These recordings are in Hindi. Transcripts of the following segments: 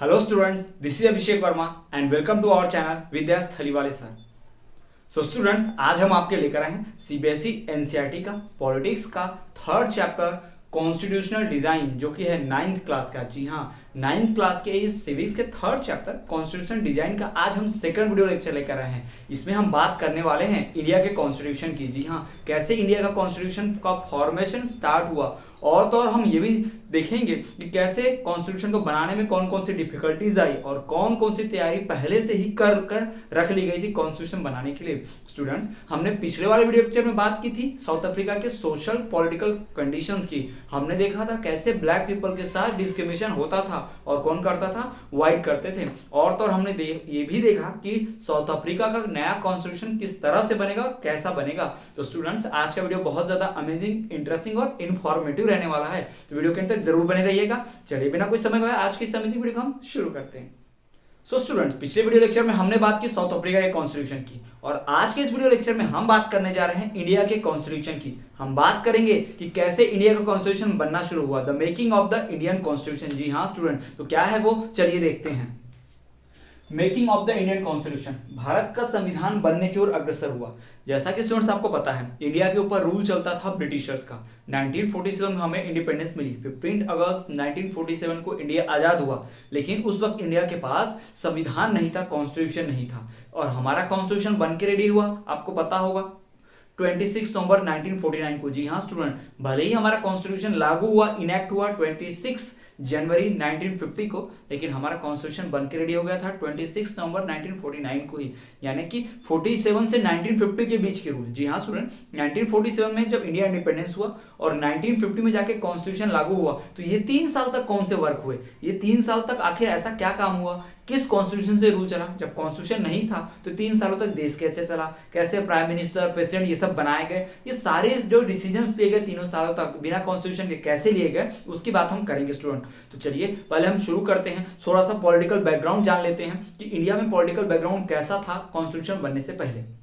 Hello students, this is Abhishek Verma and welcome to our channel Vidya स्थलीवाले सर। सो स्टूडेंट्स, आज हम आपके लेकर आए हैं सीबीएसई एनसीईआरटी का पॉलिटिक्स का थर्ड चैप्टर कॉन्स्टिट्यूशनल डिजाइन, जो कि है 9th क्लास का। जी हाँ, 9th क्लास के इस सीरीज के थर्ड चैप्टर कॉन्स्टिट्यूशनल डिजाइन का आज हम सेकंड वीडियो लेक्चर लेकर आए हैं। इसमें हम बात करने वाले हैं इंडिया के कॉन्स्टिट्यूशन की। जी हाँ, कैसे इंडिया का कॉन्स्टिट्यूशन का फॉर्मेशन स्टार्ट हुआ, और तो और हम ये भी देखेंगे कि कैसे कॉन्स्टिट्यूशन को बनाने में कौन कौन सी डिफिकल्टीज आई और कौन कौन सी तैयारी पहले से ही कर रख ली गई थी कॉन्स्टिट्यूशन बनाने के लिए। स्टूडेंट्स, हमने पिछले वाले वीडियो लेक्चर में बात की थी साउथ अफ्रीका के सोशल पॉलिटिकल कंडीशंस की। हमने देखा था कैसे ब्लैक पीपल के साथ डिस्क्रिमिनेशन होता था और कौन करता था, व्हाइट करते थे। और तो और हमने ये भी देखा कि साउथ अफ्रीका का नया कॉन्स्टिट्यूशन किस तरह से बनेगा और कैसा बनेगा। तो स्टूडेंट्स, आज का वीडियो बहुत ज्यादा अमेजिंग, इंटरेस्टिंग और इन्फॉर्मेटिव रहने वाला है, तो वीडियो के अंत तक जरूर बने रहिएगा। चलिए बिना कुछ समय गवाए आज की इस अमेजिंग वीडियो को हम शुरू करते हैं। सो स्टूडेंट्स, पिछले वीडियो लेक्चर में हमने बात की साउथ अफ्रीका के कॉन्स्टिट्यूशन की, और आज के इस वीडियो लेक्चर में हम बात करने जा रहे हैं इंडिया के कॉन्स्टिट्यूशन की। हम बात करेंगे कि कैसे इंडिया का कॉन्स्टिट्यूशन बनना शुरू हुआ, the making of the Indian constitution. जी हाँ स्टूडेंट, तो क्या है वो, चलिए देखते हैं। Making of the Indian constitution, Bharat का संविधान बनने की ओर अग्रसर हुआ। जैसा कि स्टूडेंट्स आपको पता है, इंडिया के ऊपर रूल चलता था ब्रिटिशर्स का। 1947 में हमें इंडिपेंडेंस मिली, 15 अगस्त 1947 को इंडिया आजाद हुआ। लेकिन उस वक्त इंडिया के पास संविधान नहीं था, कॉन्स्टिट्यूशन नहीं था, और हमारा कॉन्स्टिट्यूशन बन के रेडी हुआ, आपको पता होगा 26 नवंबर 1949 को। जी हाँ स्टूडेंट, भले ही हमारा कॉन्स्टिट्यूशन लागू हुआ, इनैक्ट हुआ 26 जनवरी 1950 को, लेकिन हमारा कॉन्स्टिट्यूशन बनकर रेडी हो गया था 26 नवंबर 1949 को ही, यानी कि 47 से 1950 के बीच के रूल। जी हाँ स्टूडेंट, 1947 में जब इंडिया इंडिपेंडेंस हुआ और 1950 में जाके कॉन्स्टिट्यूशन लागू हुआ, तो ये 3 साल तक कौन से वर्क हुए, ये 3 साल तक आखिर ऐसा क्या काम हुआ, किस कॉन्स्टिट्यूशन से रूल चला। जब कॉन्स्टिट्यूशन नहीं था तो 3 सालों तक देश कैसे चला, कैसे प्राइम मिनिस्टर, प्रेसिडेंट ये सब बनाए गए, ये सारे जो डिसीजंस लिए गए तीनों सालों तक बिना कॉन्स्टिट्यूशन के कैसे लिए गए, उसकी बात हम करेंगे स्टूडेंट। तो चलिए पहले हम शुरू करते हैं, थोड़ा सा पॉलिटिकल बैकग्राउंड जान लेते हैं कि इंडिया में पॉलिटिकल बैकग्राउंड कैसा था कॉन्स्टिट्यूशन बनने से पहले।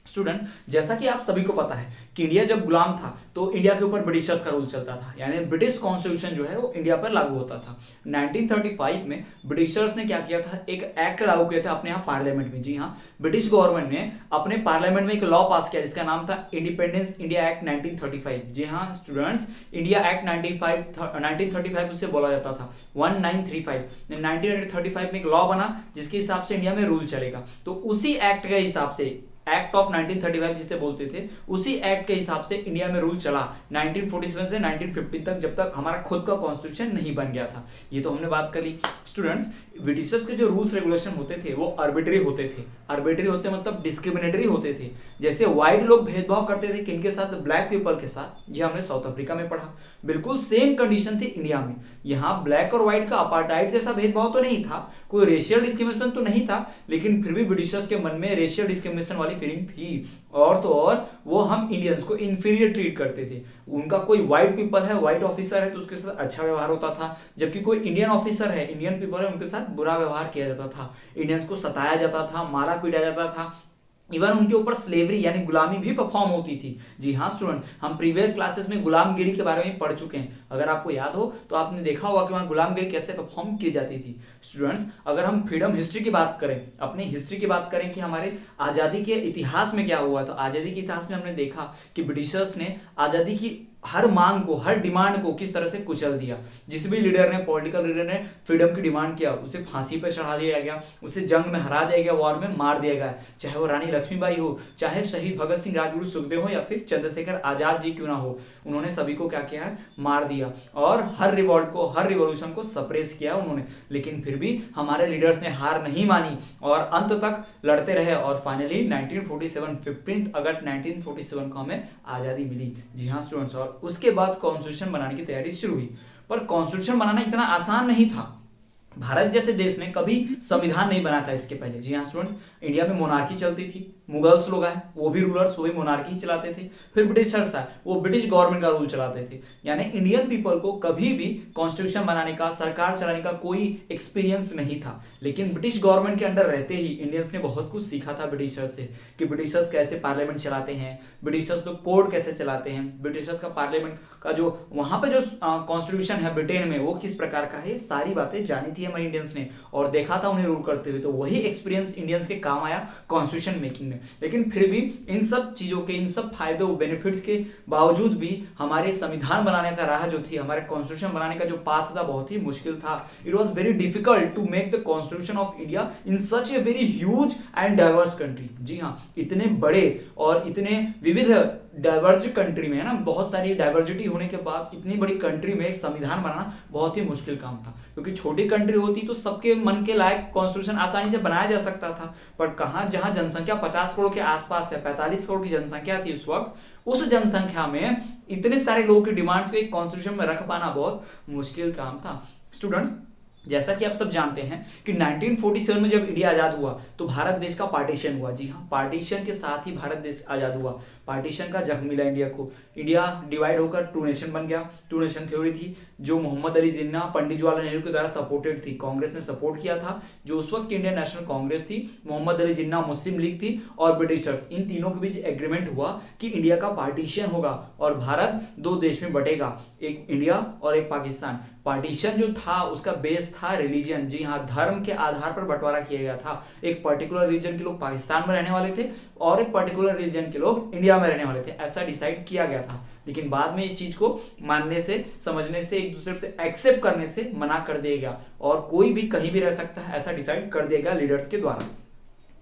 स्टूडेंट, जैसा कि आप सभी को पता है कि इंडिया जब गुलाम था तो इंडिया के ऊपर ब्रिटिशर्स का रूल चलता था, यानी ब्रिटिश कॉन्स्टिट्यूशन जो है वो इंडिया पर लागू होता था। 1935 में ब्रिटिशर्स ने क्या किया था, एक एक्ट लागू किया था अपने यहाँ पार्लियामेंट में। जी हाँ, ब्रिटिश गवर्नमेंट ने अपने पार्लियामेंट में एक लॉ पास किया जिसका नाम था इंडिपेंडेंस इंडिया एक्ट 1935। जी हाँ स्टूडेंट्स, इंडिया एक्ट 1935 उससे बोला जाता था 1935। 1935 में एक लॉ बना जिसके हिसाब से इंडिया में रूल चलेगा। तो उसी एक्ट के हिसाब से, एक्ट ऑफ 1935 जिसे बोलते थे, उसी एक्ट के हिसाब से इंडिया में रूल चला 1947 से 1950 तक, जब तक हमारा खुद का कॉन्स्टिट्यूशन नहीं बन गया था। ये तो हमने बात कर ली। स्टूडेंट्स, ब्रिटिशर्स के जो रूल्स रेगुलेशन होते थे वो आर्बिट्री होते थे। आर्बिट्री होते मतलब डिस्क्रिमिनेटरी होते थे। जैसे व्हाइट लोग भेदभाव करते थे किनके साथ, ब्लैक पीपल के साथ। ये हमने साउथ अफ्रीका में पढ़ा। बिल्कुल सेम कंडीशन थी इंडिया में। यहाँ ब्लैक और व्हाइट का अपार्टाइड जैसा भेदभाव तो नहीं था, कोई रेशियल डिस्क्रिमिनेशन तो नहीं था, लेकिन फिर भी ब्रिटिशर्स के मन में रेशियल डिस्क्रिमिनेशन वाली फीलिंग थी। और तो और वो हम इंडियंस को इंफीरियर ट्रीट करते थे। उनका कोई व्हाइट पीपल है, व्हाइट ऑफिसर है तो उसके साथ अच्छा व्यवहार होता था, जबकि कोई इंडियन ऑफिसर है, इंडियन पीपल है, उनके साथ बुरा व्यवहार किया जाता था। इंडियंस को सताया जाता था, मारा पीटा जाता था, इवन उनके ऊपर स्लेवरी यानी गुलामी भी परफॉर्म होती थी। जी हाँ स्टूडेंट, हम प्रीवियस क्लासेस में गुलामगिरी के बारे में पढ़ चुके हैं। अगर आपको याद हो तो आपने देखा होगा कि वहाँ गुलामगिरी कैसे परफॉर्म की जाती थी। स्टूडेंट्स, अगर हम फ्रीडम हिस्ट्री की बात करें, अपनी हिस्ट्री की बात करें कि हमारे आज़ादी के इतिहास में क्या हुआ, तो आज़ादी के इतिहास में हमने देखा कि ब्रिटिशर्स ने आज़ादी की हर मांग को, हर डिमांड को किस तरह से कुचल दिया। जिस भी लीडर ने, पॉलिटिकल लीडर ने फ्रीडम की डिमांड किया, उसे फांसी पर चढ़ा दिया गया, उसे जंग में हरा दिया गया, वॉर में मार दिया गया। चाहे वो रानी लक्ष्मीबाई हो, चाहे शहीद भगत सिंह, राजगुरु सुखदेव हो, या फिर चंद्रशेखर आजाद जी क्यों ना हो, उन्होंने सभी को क्या किया है, मार दिया, और हर रिवॉल्ट को, हर रिवॉल्यूशन को सप्रेस किया उन्होंने। लेकिन फिर भी हमारे लीडर्स ने हार नहीं मानी और अंत तक लड़ते रहे, और फाइनली 1947 15 अगस्त 1947 को हमें आजादी मिली। जी हाँ स्टूडेंट्स, और उसके बाद कॉन्स्टिट्यूशन बनाने की तैयारी शुरू हुई। पर कॉन्स्टिट्यूशन बनाना इतना आसान नहीं था। भारत जैसे देश ने कभी संविधान नहीं बना था इसके पहले। जी हाँ स्टूडेंट्स, इंडिया में मोनार्की चलती थी, मुगल्स लोग आए, वो भी रूलर्स, वो भी मोनार्की चलाते थे। फिर ब्रिटिशर्स आए, वो ब्रिटिश गवर्नमेंट का रूल चलाते थे। यानी इंडियन पीपल को कभी भी कॉन्स्टिट्यूशन बनाने का, सरकार चलाने का कोई एक्सपीरियंस नहीं था। लेकिन ब्रिटिश गवर्नमेंट के अंडर रहते ही इंडियंस ने बहुत कुछ सीखा था ब्रिटिशर्स से, कि ब्रिटिशर्स कैसे पार्लियामेंट चलाते हैं, ब्रिटिशर्स लोग कोर्ट कैसे चलाते हैं, ब्रिटिशर्स का पार्लियामेंट का जो वहां पे जो कॉन्स्टिट्यूशन है ब्रिटेन में वो किस प्रकार का है, सारी बातें जानी थी हमारे इंडियंस ने और देखा था उन्हें रूल करते हुए। तो वही एक्सपीरियंस इंडियंस के काम आया कॉन्स्टिट्यूशन मेकिंग में। लेकिन फिर भी इन सब चीजों के, इन सब फायदों बेनिफिट्स के बावजूद भी हमारे संविधान बनाने का राह जो थी, हमारे कॉन्स्टिट्यूशन बनाने का जो पाथ था, बहुत ही मुश्किल था। It was very difficult to make the constitution of India in such a very huge and diverse country. जी हाँ, इतने बड़े और इतने विविध डाइवर्ज कंट्री में, है ना, बहुत सारी डाइवर्सिटी होने के बाद इतनी बड़ी कंट्री में एक संविधान बनाना बहुत ही मुश्किल काम था। क्योंकि छोटी कंट्री होती तो सबके मन के लायक कॉन्स्टिट्यूशन आसानी से बनाया जा सकता था, पर कहां, जहां जनसंख्या 50 करोड़ के आसपास है, 45 करोड़ की जनसंख्या थी उस वक्त, उस जनसंख्या में इतने सारे लोगों की डिमांड्स को एक कॉन्स्टिट्यूशन में रख पाना बहुत मुश्किल काम था। स्टूडेंट्स, जैसा कि आप सब जानते हैं कि 1947 में जब इंडिया आजाद हुआ तो भारत देश का पार्टीशन हुआ। जी हाँ, पार्टीशन के साथ ही भारत देश आजाद हुआ। पार्टीशन का जख्म मिला इंडिया को। इंडिया डिवाइड होकर टू नेशन बन गया। टू नेशन थ्योरी थी जो मोहम्मद अली जिन्ना, पंडित जवाहरलाल नेहरू के द्वारा सपोर्टेड थी। कांग्रेस ने सपोर्ट किया था। जो उस वक्त की इंडियन नेशनल कांग्रेस थी, मोहम्मद अली जिन्ना, मुस्लिम लीग थी और ब्रिटिशर्स, इन तीनों के बीच एग्रीमेंट हुआ कि इंडिया का पार्टीशन होगा और भारत दो देश में बटेगा, एक इंडिया और एक पाकिस्तान। पार्टीशन जो था उसका बेस था रिलीजन। जी हाँ, धर्म के आधार पर बंटवारा किया गया था। एक पर्टिकुलर रीजन के लोग पाकिस्तान में रहने वाले थे और एक पर्टिकुलर रीजन के लोग इंडिया में रहने वाले थे, ऐसा डिसाइड किया गया था। लेकिन बाद में इस चीज को मानने से, समझने से, एक दूसरे से एक्सेप्ट करने से मना कर दिया गया और कोई भी कहीं भी रह सकता है, ऐसा डिसाइड कर दिया गया लीडर्स के द्वारा।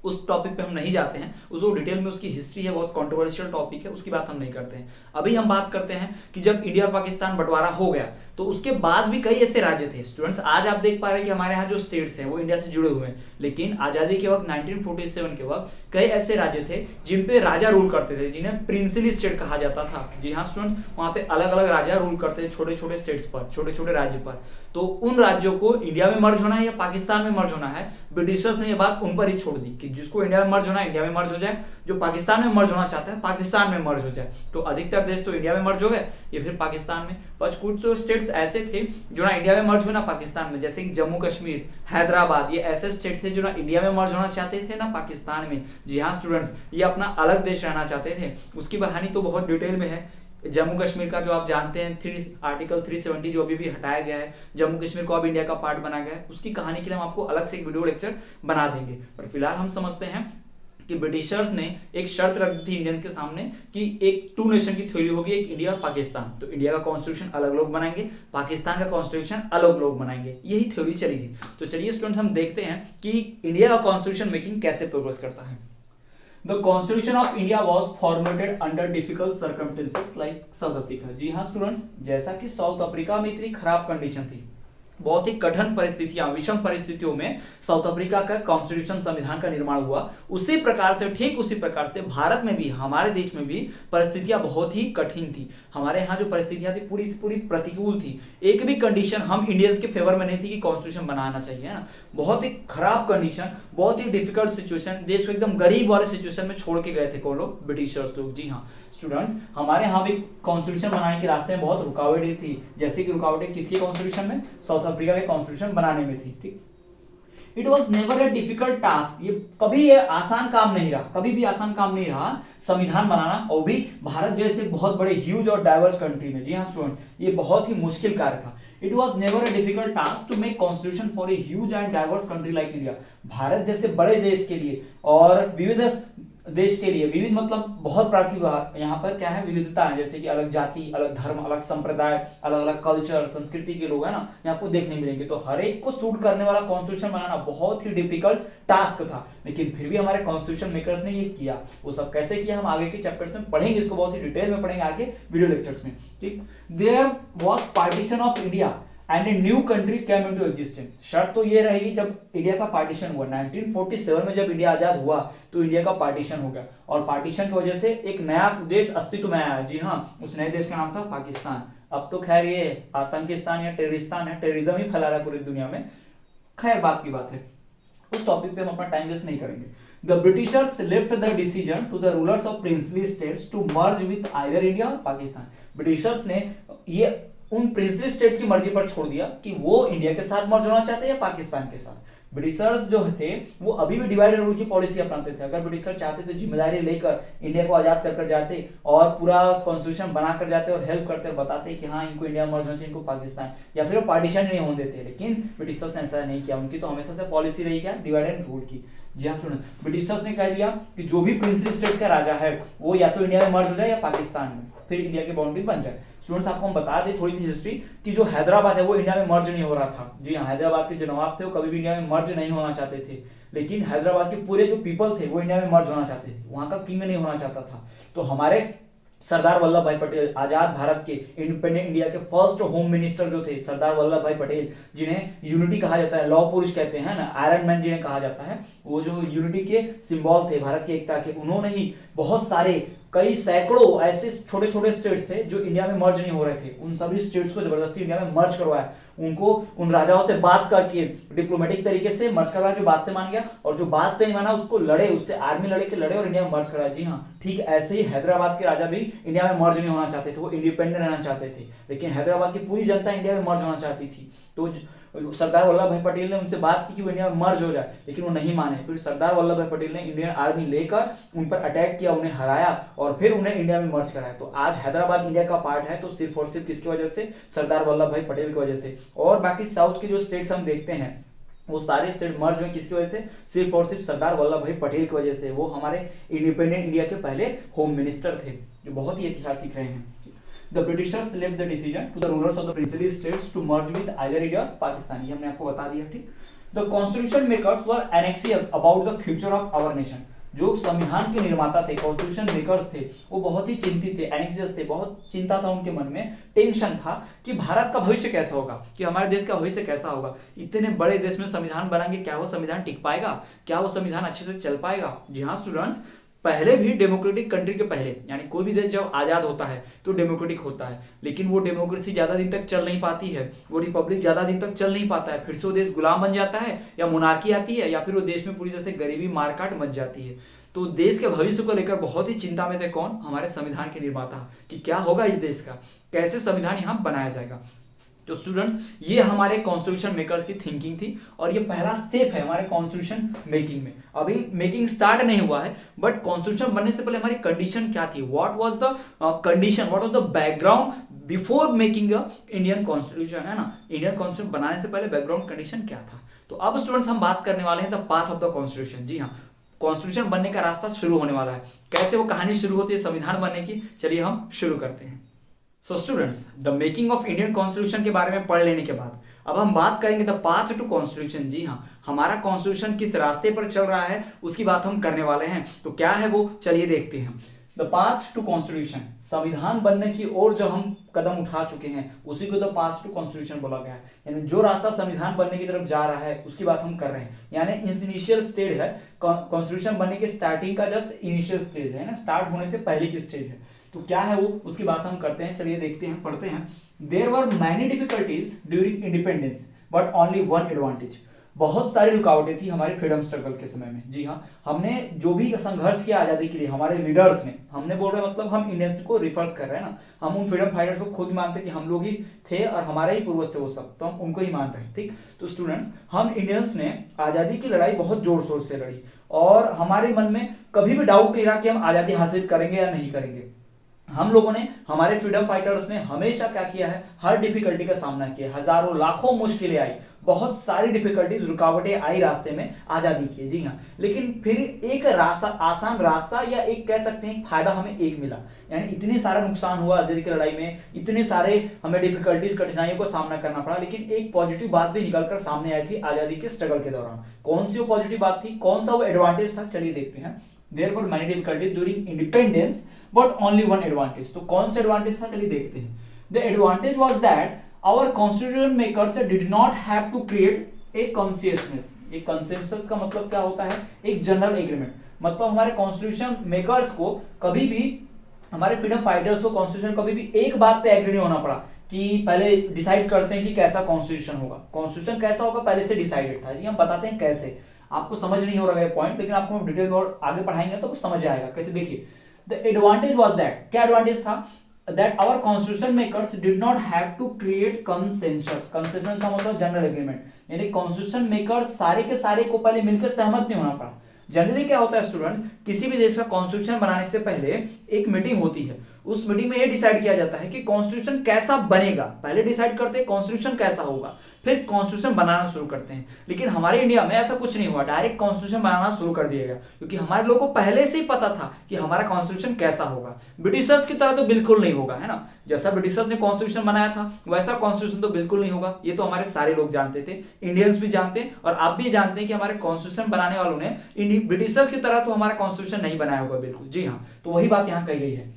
उस टॉपिक पे हम नहीं जाते हैं, उसको डिटेल में, उसकी हिस्ट्री है, बहुत कंट्रोवर्शियल टॉपिक है, उसकी बात हम नहीं करते हैं। अभी हम बात करते हैं कि जब इंडिया और पाकिस्तान बंटवारा हो गया तो उसके बाद भी कई ऐसे राज्य थे। स्टूडेंट्स, आज आप देख पा रहे हैं कि हमारे यहाँ जो स्टेट्स हैं वो इंडिया से जुड़े हुए हैं, लेकिन आजादी के वक्त 1947 के वक्त कई ऐसे राज्य थे जिन पे राजा रूल करते थे, जिन्हें प्रिंसली स्टेट कहा जाता था। जी हाँ स्टूडेंट्स, वहां पे अलग अलग राजा रूल करते थे छोटे छोटे स्टेट्स पर, छोटे छोटे राज्य पर। तो उन राज्यों को इंडिया में मर्ज होना है या पाकिस्तान में मर्ज होना है, ब्रिटिशर्स ने यह बात उन पर ही छोड़ दी कि जिसको इंडिया में मर्ज होना है इंडिया में मर्ज हो जाए, जो पाकिस्तान में मर्ज होना चाहता है पाकिस्तान में मर्ज हो जाए। तो अधिकतर देश तो इंडिया में मर्ज हो गए या फिर पाकिस्तान में। पर कुछ तो स्टेट्स ऐसे थे जो ना इंडिया में मर्ज हुए ना पाकिस्तान में, जैसे कि जम्मू कश्मीर, हैदराबाद, ये ऐसे स्टेट थे जो ना इंडिया में मर्ज होना चाहते थे ना पाकिस्तान में। जी हाँ स्टूडेंट्स, ये अपना अलग देश रहना चाहते थे। उसकी कहानी तो बहुत डिटेल में है। जम्मू कश्मीर का जो आप जानते हैं आर्टिकल 370 जो अभी भी हटाया गया है, जम्मू कश्मीर को अब इंडिया का पार्ट बना गया है, उसकी कहानी के लिए हम आपको अलग से एक वीडियो लेक्चर बना देंगे। पर फिलहाल हम समझते हैं कि ब्रिटिशर्स ने एक शर्त रख दी थी इंडियंस के सामने कि एक टू नेशन की थ्योरी होगी, एक इंडिया और पाकिस्तान। तो इंडिया का कॉन्स्टिट्यूशन अलग लोग बनाएंगे, पाकिस्तान का कॉन्स्टिट्यूशन अलग लोग बनाएंगे, यही थ्योरी चली थी। तो चलिए स्टूडेंट्स, हम देखते हैं कि इंडिया का कॉन्स्टिट्यूशन मेकिंग कैसे प्रोग्रेस करता है। The Constitution of India was formulated under difficult circumstances like South Africa। जी हाँ स्टूडेंट्स, जैसा कि साउथ अफ्रीका में इतनी खराब कंडीशन थी, बहुत ही कठिन परिस्थितियां, विषम परिस्थितियों में साउथ अफ्रीका का कॉन्स्टिट्यूशन, संविधान का निर्माण हुआ, उसी प्रकार से, ठीक उसी प्रकार से भारत में भी, हमारे देश में भी परिस्थितियां बहुत ही कठिन थी। हमारे यहाँ जो परिस्थितियां थी पूरी पूरी प्रतिकूल थी। एक भी कंडीशन हम इंडियंस के फेवर में नहीं थी कि कॉन्स्टिट्यूशन बनाना चाहिए, है ना। बहुत ही खराब कंडीशन, बहुत ही डिफिकल्ट सिचुएशन, देश को एकदम गरीब वाले सिचुएशन में छोड़ के गए थे कौन लोग, ब्रिटिशर्स लोग। जी हाँ स्टूडेंट्स, हमारे यहाँ भी कॉन्स्टिट्यूशन बनाने के रास्ते में बहुत रुकावटें थी। जैसे कि रुकावटें किसके कॉन्स्टिट्यूशन में, साउथ अफ्रीका के कॉन्स्टिट्यूशन बनाने में थी। ठीक, it was never a difficult task, ये कभी ये आसान काम नहीं रहा, कभी भी आसान काम नहीं रहा संविधान बनाना, और भी भारत जैसे बहुत बड़े ह्यूज और डाइवर्स कंट्री में। जी हाँ स्टूडेंट, ये बहुत ही मुश्किल कार्य था। It was never a difficult task to make constitution for a huge and diverse country like India. Bharat जैसे बड़े देश के लिए और विविध देश के लिए, विविध मतलब बहुत प्रकार की यहाँ पर क्या है, विविधता है, जैसे कि अलग जाति, अलग धर्म, अलग संप्रदाय, अलग अलग कल्चर, संस्कृति के लोग है ना, यहाँ आपको देखने मिलेंगे। तो हर एक को सूट करने वाला कॉन्स्टिट्यूशन बनाना बहुत ही डिफिकल्ट टास्क था, लेकिन फिर भी हमारे कॉन्स्टिट्यूशन मेकर्स ने ये किया। वो सब कैसे किया हम आगे के चैप्टर्स में पढ़ेंगे, इसको बहुत ही डिटेल में पढ़ेंगे आगे वीडियो लेक्चर्स में। ठीक, there was partition of India and a new country came into existence. शर्त तो ये रहेगी, जब इंडिया का पार्टीशन हुआ 1947 में, जब इंडिया आजाद हुआ तो इंडिया का पार्टीशन हो गया, और पार्टीशन की वजह से एक नया देश अस्तित्व में आया। जी हाँ, उस नए देश का नाम था पाकिस्तान। अब तो खैर ये आतंकिस्तान या टेररिस्तान है, टेररिज्म ही फैला रहा है पूरी दुनिया में। खैर बात की बात है, उस टॉपिक पे हम अपना टाइम वेस्ट नहीं करेंगे। The Britishers left the decision to the rulers of princely states to merge with either India और पाकिस्तान। ब्रिटिशर्स ने ये उन प्रिंसली स्टेट्स की मर्जी पर छोड़ दिया कि वो इंडिया के साथ मर्ज होना चाहते हैं या पाकिस्तान के साथ। ब्रिटिशर्स जो थे वो अभी भी डिवाइड एंड रूल की पॉलिसी अपनाते थे। अगर ब्रिटिशर चाहते तो जिम्मेदारी लेकर इंडिया को आजाद कर जाते और पूरा कॉन्स्टिट्यूशन बना कर जाते और हेल्प करते और बताते कि हाँ इनको इंडिया मर्ज होना चाहिए, इनको पाकिस्तान, या फिर वो पार्टीशन नहीं होने देते। लेकिन ब्रिटिशर्स ने ऐसा नहीं किया, उनकी तो हमेशा से पॉलिसी रही क्या, डिवाइड एंड रूल की। जी हाँ स्टूडेंट, ब्रिटिशर्स ने कह दिया कि जो भी प्रिंसली स्टेट का राजा है वो या तो इंडिया में मर्ज हो जाए या पाकिस्तान में, फिर इंडिया की बाउंड्री बन जाए। स्टूडेंट्स आपको हम बता दें थोड़ी सी हिस्ट्री कि जो हैदराबाद है वो इंडिया में मर्ज नहीं हो रहा था। जी हाँ, हैदराबाद के जो नवाब थे वो कभी भी इंडिया में मर्ज नहीं होना चाहते थे, लेकिन हैदराबाद के पूरे जो पीपल थे वो इंडिया में मर्ज होना चाहते थे, वहां का किंग नहीं होना चाहता था। तो हमारे सरदार वल्लभ भाई पटेल, आजाद भारत के इंडिपेंडेंट इंडिया के फर्स्ट होम मिनिस्टर जो थे सरदार वल्लभ भाई पटेल, जिन्हें यूनिटी कहा जाता है, लौह पुरुष कहते हैं ना, आयरन मैन जिन्हें कहा जाता है, वो जो यूनिटी के सिंबल थे भारत की एकता के, उन्होंने ही बहुत सारे कई सैकड़ों ऐसे छोटे छोटे स्टेट्स थे जो इंडिया में मर्ज नहीं हो रहे थे, उन सभी स्टेट्स को जबरदस्ती इंडिया में मर्ज करवाया। उनको उन राजाओं से बात करके डिप्लोमेटिक तरीके से मर्ज करवाया, जो बात से मान गया, और जो बात से नहीं माना उसको लड़े, उससे आर्मी लड़े और इंडिया में मर्ज कराया। जी हाँ, ठीक ऐसे ही हैदराबाद के राजा भी इंडिया में मर्ज नहीं होना चाहते थे, वो इंडिपेंडेंट रहना चाहते थे, लेकिन हैदराबाद की पूरी जनता इंडिया में मर्ज होना चाहती थी। तो सरदार वल्लभ भाई पटेल ने उनसे बात की कि वो इंडिया में मर्ज हो जाए, लेकिन वो नहीं माने। फिर सरदार वल्लभ भाई पटेल ने इंडियन आर्मी लेकर उन पर अटैक किया, उन्हें हराया और फिर उन्हें इंडिया में मर्ज कराया। तो आज हैदराबाद इंडिया का पार्ट है तो सिर्फ और सिर्फ किसकी वजह से, सरदार वल्लभ भाई पटेल की वजह से। और बाकी साउथ के जो स्टेट्स हम देखते हैं वो सारे स्टेट मर्ज हुए किसकी वजह से, सिर्फ और सिर्फ सरदार वल्लभ भाई पटेल की वजह से। वो हमारे इंडिपेंडेंट इंडिया के पहले होम मिनिस्टर थे, जो बहुत ही ऐतिहासिक रहे हैं। The Britishers left the decision to the rulers of the princely states to merge with either India or Pakistan। ये हमने आपको बता दिया, ठीक। The constitution makers were anxious about the future of our nation। जो संविधान के निर्माता थे, कॉन्स्टिट्यूशन मेकर्स थे, वो बहुत ही चिंतित थे, एंग्जियस थे, बहुत चिंता था उनके मन में, टेंशन था कि भारत का भविष्य कैसा होगा, कि हमारे देश का भविष्य कैसा होगा। इतने बड़े देश में संविधान बनाएंगे, क्या वो संविधान टिक पाएगा, क्या वो संविधान अच्छे से चल पाएगा। जी हाँ स्टूडेंट्स, पहले भी डेमोक्रेटिक कंट्री के पहले, यानी कोई भी देश जब आजाद होता है तो डेमोक्रेटिक होता है, लेकिन वो डेमोक्रेसी ज्यादा दिन तक चल नहीं पाती है, वो रिपब्लिक ज्यादा दिन तक चल नहीं पाता है, फिर से वो देश गुलाम बन जाता है, या मोनार्की आती है, या फिर वो देश में पूरी तरह से गरीबी मारकाट मच जाती है। तो देश के भविष्य को लेकर बहुत ही चिंता में थे कौन, हमारे संविधान के निर्माता, कि क्या होगा इस देश का, कैसे संविधान यहाँ बनाया जाएगा। तो स्टूडेंट्स, ये हमारे कॉन्स्टिट्यूशन मेकर्स की थिंकिंग थी, और ये पहला स्टेप है हमारे कॉन्स्टिट्यूशन मेकिंग में। अभी मेकिंग स्टार्ट नहीं हुआ है, बट कॉन्स्टिट्यूशन बनने से पहले हमारी कंडीशन क्या थी, what was the condition, what was the background before making the Indian constitution, है ना। इंडियन कॉन्स्टिट्यूशन बनाने से पहले बैकग्राउंड कंडीशन क्या था। तो अब स्टूडेंट्स हम बात करने वाले हैं the path of the constitution. जी हाँ, कॉन्स्टिट्यूशन बनने का रास्ता शुरू होने वाला है। कैसे वो कहानी शुरू होती है संविधान बनने की, चलिए हम शुरू करते हैं। So students, the making of Indian constitution के बारे में पढ़ लेने के बाद अब हम बात करेंगे द पाथ टू कॉन्स्टिट्यूशन। जी हाँ, हमारा कॉन्स्टिट्यूशन किस रास्ते पर चल रहा है उसकी बात हम करने वाले हैं। तो क्या है वो, चलिए देखते हैं। द पाथ टू कॉन्स्टिट्यूशन, संविधान बनने की ओर जो हम कदम उठा चुके हैं उसी को द पाथ टू कॉन्स्टिट्यूशन बोला गया है। यानी जो रास्ता संविधान बनने की तरफ जा रहा है उसकी बात हम कर रहे हैं। यानी इनिशियल स्टेज है, कॉन्स्टिट्यूशन बनने की स्टार्टिंग का जस्ट इनिशियल स्टेज है ना, स्टार्ट होने से पहले की स्टेज है। तो क्या है वो, उसकी बात हम करते हैं, चलिए देखते हैं, पढ़ते हैं। There were many difficulties during independence but only one advantage. बहुत सारी रुकावटें थी हमारे फ्रीडम स्ट्रगल के समय में। जी हाँ, हमने जो भी संघर्ष किया आजादी के लिए, हमारे लीडर्स ने, हमने बोल रहे मतलब हम इंडियंस को रिफर्स कर रहे हैं ना, हम उन फ्रीडम फाइटर्स को खुद मानते कि हम लोग ही थे और हमारे ही पूर्वज थे वो सब, तो हम उनको ही मान रहे हैं, ठीक। तो स्टूडेंट्स, हम इंडियंस ने आजादी की लड़ाई बहुत जोर शोर से लड़ी, और हमारे मन में कभी भी डाउट नहीं रहा कि हम आजादी हासिल करेंगे या नहीं करेंगे। हम लोगों ने, हमारे फ्रीडम फाइटर्स ने हमेशा क्या किया है, हर डिफिकल्टी का सामना किया, हजारों लाखों मुश्किलें आई, बहुत सारी डिफिकल्टीज, रुकावटें आई रास्ते में आजादी की। जी हाँ, लेकिन फिर एक रास्ता, आसान रास्ता, या एक कह सकते हैं फायदा हमें एक मिला। यानी इतने सारा नुकसान हुआ आजादी की लड़ाई में, इतने सारे हमें डिफिकल्टीज, कठिनाइयों को सामना करना पड़ा, लेकिन एक पॉजिटिव बात भी निकलकर सामने आई थी आजादी के स्ट्रगल के दौरान। कौन सी वो पॉजिटिव बात थी, कौन सा वो एडवांटेज था, चलिए देखते हैं। There were many difficulties during independence but only one advantage. तो कौन सा एडवांटेज था, चलिए देखते हैं। The advantage was that our constitution makers did not have to create a consensus. एक कंसेंसस का मतलब क्या होता है, एक जनरल एग्रीमेंट। मतलब हमारे कॉन्स्टिट्यूशन मेकर्स को कभी भी, हमारे फ्रीडम फाइटर्स को कॉन्स्टिट्यूशन कभी भी एक बात पे एग्री नहीं होना पड़ा कि पहले डिसाइड करते हैं कि कैसा कॉन्स्टिट्यूशन होगा। कॉन्स्टिट्यूशन कैसा होगा पहले से डिसाइडेड था। जी हम बताते हैं कैसे। आपको समझ नहीं हो रहा है पॉइंट, लेकिन आपको डिटेल में और आगे पढ़ाएंगे तो समझ आएगा। कैसे, देखिए, द एडवांटेज वाज दैट, क्या एडवांटेज था, that our constitution makers did not have to create consensus। Concession का मतलब जनरल एग्रीमेंट, यानी कॉन्स्टिट्यूशन मेकर्स सारे के सारे को पहले मिलकर सहमत नहीं होना पड़ा। जनरली क्या होता है स्टूडेंट, किसी भी देश का कॉन्स्टिट्यूशन बनाने से पहले एक मीटिंग होती है, उस मीटिंग में ये डिसाइड किया जाता है कि कॉन्स्टिट्यूशन कैसा बनेगा। पहले डिसाइड करते हैं कॉन्स्टिट्यूशन कैसा होगा, फिर कॉन्स्टिट्यूशन बनाना शुरू करते हैं। लेकिन हमारे इंडिया में ऐसा कुछ नहीं हुआ, डायरेक्ट कॉन्स्टिट्यूशन बनाना शुरू कर दिया गया, क्योंकि हमारे लोगों को पहले से ही पता था कि हमारा कॉन्स्टिट्यूशन कैसा होगा। ब्रिटिशर्स की तरह तो बिल्कुल नहीं होगा, है ना, जैसा ब्रिटिशर्स ने कॉन्स्टिट्यूशन बनाया था वैसा कॉन्स्टिट्यूशन तो बिल्कुल नहीं होगा। ये तो हमारे सारे लोग जानते थे, इंडियंस भी जानते हैं और आप भी जानते हैं कि हमारे कॉन्स्टिट्यूशन बनाने वालों ने ब्रिटिशर्स की तरह तो हमारा कॉन्स्टिट्यूशन नहीं बनाया होगा, बिल्कुल, जी हाँ। तो वही बात यहाँ कही गई है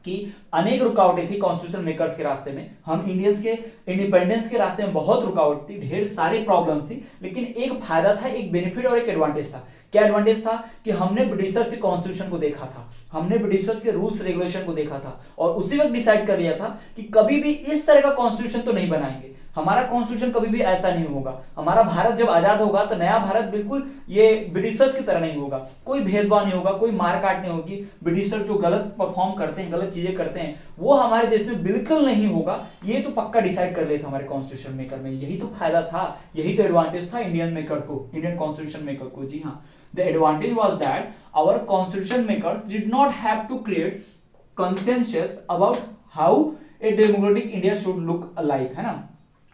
कि अनेक रुकावटें थी कॉन्स्टिट्यूशन मेकर्स के रास्ते में, हम इंडियंस के इंडिपेंडेंस के रास्ते में बहुत रुकावट थी, ढेर सारी प्रॉब्लम्स थी, लेकिन एक फायदा था, एक बेनिफिट और एक एडवांटेज था। क्या एडवांटेज था कि हमने ब्रिटिशर्स के कॉन्स्टिट्यूशन को देखा था, हमने ब्रिटिशर्स के रूल्स रेगुलेशन को देखा था और उसी वक्त डिसाइड कर लिया था कि कभी भी इस तरह का कॉन्स्टिट्यूशन तो नहीं बनाएंगे, हमारा कॉन्स्टिट्यूशन कभी भी ऐसा नहीं होगा। हमारा भारत जब आजाद होगा तो नया भारत बिल्कुल ये ब्रिटिशर्स की तरह नहीं होगा, कोई भेदभाव नहीं होगा, कोई मारकाट नहीं होगी, ब्रिटिशर जो गलत परफॉर्म करते हैं, गलत चीजें करते हैं, वो हमारे देश में बिल्कुल नहीं होगा। ये तो पक्का डिसाइड कर लिया था हमारे कॉन्स्टिट्यूशन मेकर में, यही तो फायदा था, यही तो एडवांटेज था इंडियन मेकर को, इंडियन कॉन्स्टिट्यूशन मेकर को, जी हाँ। The advantage was that our constitution makers did not have to create consensus about how a democratic India should look like, है ना।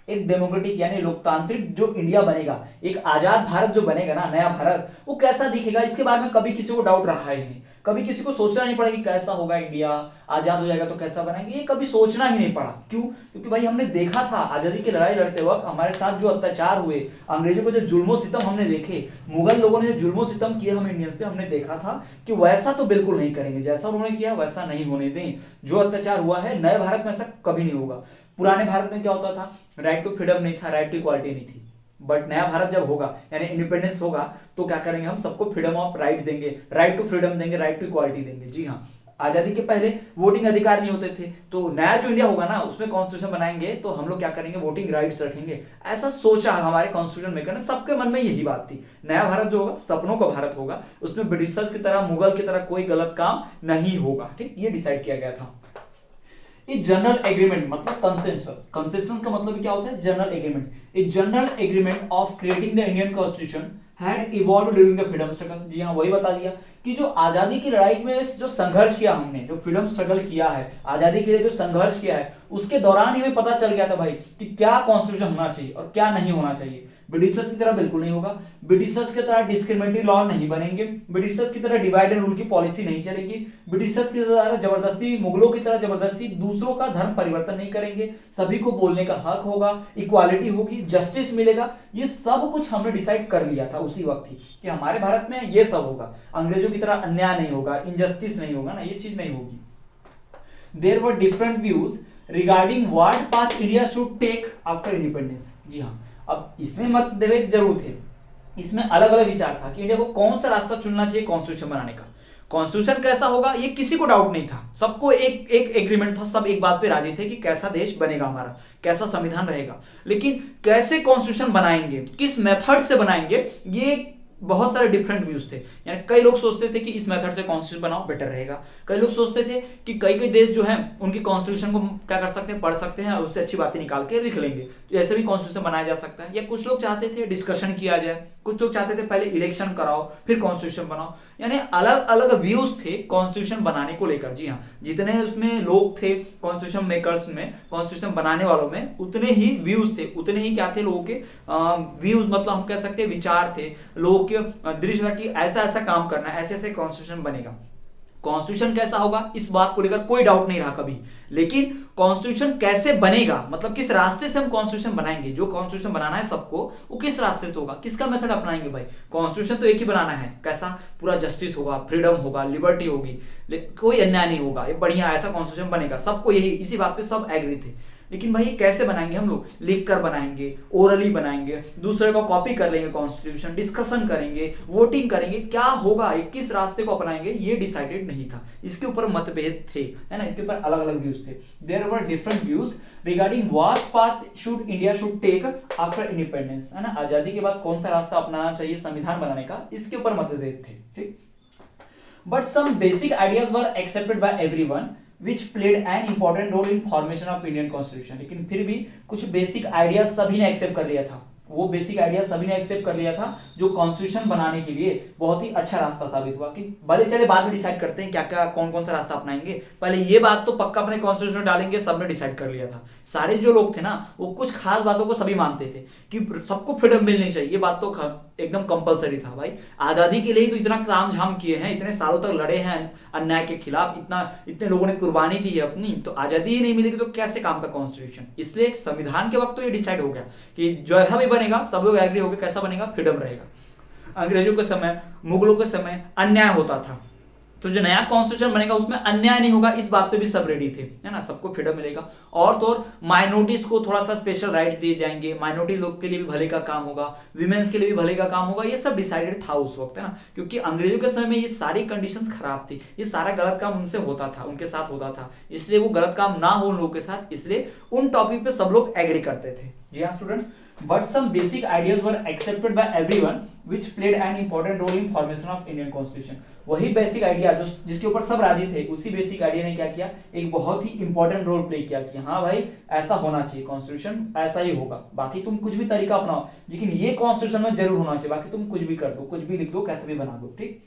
एक डेमोक्रेटिक यानी लोकतांत्रिक जो इंडिया बनेगा, एक आजाद भारत जो बनेगा ना, नया भारत, वो कैसा दिखेगा, इसके बारे में कभी किसी को डाउट रहा ही नहीं। कभी किसी को सोचना नहीं पड़ा कि कैसा होगा इंडिया, आजाद हो जाएगा तो कैसा बनाएंगे, ये कभी सोचना ही नहीं पड़ा। क्यों? क्योंकि भाई हमने देखा था आजादी की लड़ाई लड़ते वक्त हमारे साथ जो अत्याचार हुए, अंग्रेजों को जो जुल्मो सितम हमने देखे, मुगल लोगों ने जो जुल्मो सितम किए हम इंडियंस पे, हमने देखा था कि वैसा तो बिल्कुल नहीं करेंगे, जैसा उन्होंने किया वैसा नहीं होने दें। जो अत्याचार हुआ है नए भारत में ऐसा कभी नहीं होगा। पुराने भारत में क्या होता था, राइट टू फ्रीडम नहीं था, राइट टू इक्वालिटी नहीं थी, बट नया भारत जब होगा यानी इंडिपेंडेंस होगा तो क्या करेंगे, हम सबको फ्रीडम ऑफ राइट देंगे, राइट टू फ्रीडम देंगे, राइट टू इक्वालिटी देंगे, जी हाँ। आजादी के पहले वोटिंग अधिकार नहीं होते थे, तो नया जो इंडिया होगा ना उसमें कॉन्स्टिट्यूशन बनाएंगे तो हम लोग क्या करेंगे, वोटिंग राइट्स रखेंगे। ऐसा सोचा हमारे कॉन्स्टिट्यूशन मेकर ने, सबके मन में यही बात थी। नया भारत जो होगा सपनों का भारत होगा, उसमें ब्रिटिशर्स की तरह, मुगल की तरह कोई गलत काम नहीं होगा, ठीक, ये डिसाइड किया गया था। ए जनरल एग्रीमेंट मतलब कंसेंसस, कंसेंसस का मतलब क्या होता है, general agreement. A general agreement of creating the Indian constitution had evolved during the freedom struggle. जी हाँ, वही बता दिया कि जो आजादी की लड़ाई में जो संघर्ष किया हमने, जो फ्रीडम स्ट्रगल किया है, आजादी के लिए जो संघर्ष किया है, उसके दौरान ही हमें पता चल गया था भाई कि क्या कॉन्स्टिट्यूशन होना चाहिए और क्या नहीं होना चाहिए। ब्रिटिशर्स की तरह बिल्कुल नहीं होगा, ब्रिटिशर्स की तरह डिस्क्रिमिनेटरी लॉ नहीं बनेंगे, ब्रिटिशर्स की तरह डिवाइड एंड रूल की पॉलिसी नहीं चलेगी, ब्रिटिशर्स की तरह जबरदस्ती, मुगलों की तरह जबरदस्ती दूसरों का धर्म परिवर्तन नहीं करेंगे, सभी को बोलने का हक होगा, इक्वालिटी होगी, जस्टिस मिलेगा। ये सब कुछ हमने डिसाइड कर लिया था उसी वक्त ही कि हमारे भारत में ये सब होगा, अंग्रेजों की तरह अन्याय नहीं होगा, इनजस्टिस नहीं होगा ना, ये चीज नहीं होगी। There were different views regarding what path India should take after independence. जी हाँ, अब इसमें मतभेद जरूर थे, इसमें अलग अलग विचार था कि इंडिया को कौन सा रास्ता चुनना चाहिए कॉन्स्टिट्यूशन बनाने का। कॉन्स्टिट्यूशन कैसा होगा ये किसी को डाउट नहीं था, सबको एक एक एग्रीमेंट था, सब एक बात पे राजी थे कि कैसा देश बनेगा हमारा, कैसा संविधान रहेगा। लेकिन कैसे कॉन्स्टिट्यूशन बनाएंगे, किस मेथड से बनाएंगे, ये बहुत सारे डिफरेंट व्यूज थे। यानी कई लोग सोचते थे कि इस मेथड से कॉन्स्टिट्यूशन बनाओ बेटर रहेगा, कई लोग सोचते थे कि कई कई देश जो हैं उनकी कॉन्स्टिट्यूशन को क्या कर सकते हैं, पढ़ सकते हैं और उससे अच्छी बातें निकाल के लिख लेंगे, तो ऐसे भी कॉन्स्टिट्यूशन बनाया जा सकता है। या कुछ लोग चाहते थे डिस्कशन किया जाए, कुछ लोग चाहते थे पहले इलेक्शन कराओ फिर कॉन्स्टिट्यूशन बनाओ। यानी अलग अलग व्यूज थे कॉन्स्टिट्यूशन बनाने को लेकर। जी हाँ, जितने उसमें लोग थे कॉन्स्टिट्यूशन मेकर्स में, कॉन्स्टिट्यूशन बनाने वालों में, उतने ही व्यूज थे, उतने ही क्या थे लोगों के व्यूज, मतलब हम कह सकते हैं विचार थे, लोगों के दृश्य था कि ऐसा ऐसा काम करना है, ऐसे ऐसे कॉन्स्टिट्यूशन बनेगा। कॉन्स्टिट्यूशन कैसा होगा इस बात को लेकर कोई डाउट नहीं रहा कभी, लेकिन कॉन्स्टिट्यूशन कैसे बनेगा, मतलब किस रास्ते से हम कॉन्स्टिट्यूशन बनाएंगे, जो कॉन्स्टिट्यूशन बनाना है सबको वो किस रास्ते से होगा, किसका मेथड अपनाएंगे। भाई कॉन्स्टिट्यूशन तो एक ही बनाना है, कैसा, पूरा जस्टिस होगा, फ्रीडम होगा, लिबर्टी होगी, कोई अन्याय नहीं होगा, ये बढ़िया ऐसा कॉन्स्टिट्यूशन बनेगा, सबको यही, इसी बात पे सब एग्री थे। लेकिन भाई कैसे बनाएंगे हम लोग? लिख कर बनाएंगे, ओरली बनाएंगे, दूसरे को कॉपी कर लेंगे कॉन्स्टिट्यूशन, डिस्कशन करेंगे, वोटिंग करेंगे, क्या होगा, किस रास्ते को अपनाएंगे, ये डिसाइडेड नहीं था। इसके ऊपर मतभेद थे, है ना, इसके ऊपर अलग अलग व्यूज थे। There were different views regarding what path should India should take after independence, है ना, आजादी के बाद कौन सा रास्ता अपनाना चाहिए संविधान बनाने का, इसके ऊपर मतभेद थे। ठीक, but some basic ideas were accepted by everyone which played an important role in formation of Indian Constitution। लेकिन फिर भी कुछ बेसिक आइडियाज सभी ने एक्सेप्ट कर लिया था, वो बेसिक आइडिया सभी ने एक्सेप्ट कर लिया था जो कॉन्स्टिट्यूशन बनाने के लिए बहुत ही अच्छा रास्ता साबित हुआ। कि भले चले बाद में डिसाइड करते हैं क्या क्या कौन कौन सा रास्ता अपनाएंगे, पहले ये बात तो पक्का अपने कॉन्स्टिट्यूशन में डालेंगे, सबने डिसाइड कर लिया था। सारे जो लोग थे ना वो कुछ खास बातों को सभी मानते थे कि सबको फ्रीडम मिलनी चाहिए, ये बात तो एकदम कंपलसरी था। भाई आजादी के लिए तो इतना काम झाम किए हैं, इतने सालों तक लड़े हैं अन्याय के खिलाफ, इतने लोगों ने कुर्बानी दी है अपनी, तो आजादी ही नहीं मिलेगी तो कैसे काम का कॉन्स्टिट्यूशन। इसलिए संविधान के वक्त तो ये डिसाइड हो गया कि जैसा भी बनेगा सब लोग एग्री हो गए, कैसा बनेगा, फ्रीडम रहेगा। अंग्रेजों के समय, मुगलों के समय अन्याय होता था, तो जो नया कॉन्स्टिट्यूशन बनेगा उसमें अन्याय नहीं होगा, इस बात पे भी सब रेडी थे, है ना, सबको फ्रीडम मिलेगा। और तो और माइनॉरिटीज को थोड़ा सा स्पेशल राइट्स दिए जाएंगे, माइनॉरिटी लोग के लिए भी भले का काम होगा, विमेन्स के लिए भी भले का काम होगा, ये सब डिसाइडेड था उस वक्त, है ना। क्योंकि अंग्रेजों के समय में ये सारी कंडीशंस खराब थी, ये सारा गलत काम उनसे होता था, उनके साथ होता था, इसलिए वो गलत काम ना हो उन लोगों के साथ, इसलिए उन टॉपिक पे सब लोग एग्री करते थे। जी हाँ students, but some basic ideas were accepted by everyone which played an important role in formation of Indian Constitution। वही बेसिक आइडिया जो जिसके ऊपर सब राजी थे, उसी बेसिक आइडिया ने क्या किया, एक बहुत ही इंपॉर्टेंट रोल प्ले किया कि हाँ भाई ऐसा होना चाहिए, कॉन्स्टिट्यूशन ऐसा ही होगा, बाकी तुम कुछ भी तरीका अपनाओ लेकिन ये कॉन्स्टिट्यूशन में जरूर होना चाहिए, बाकी तुम कुछ भी कर दो, कुछ भी लिख दो, कैसे भी बना दो। ठीक,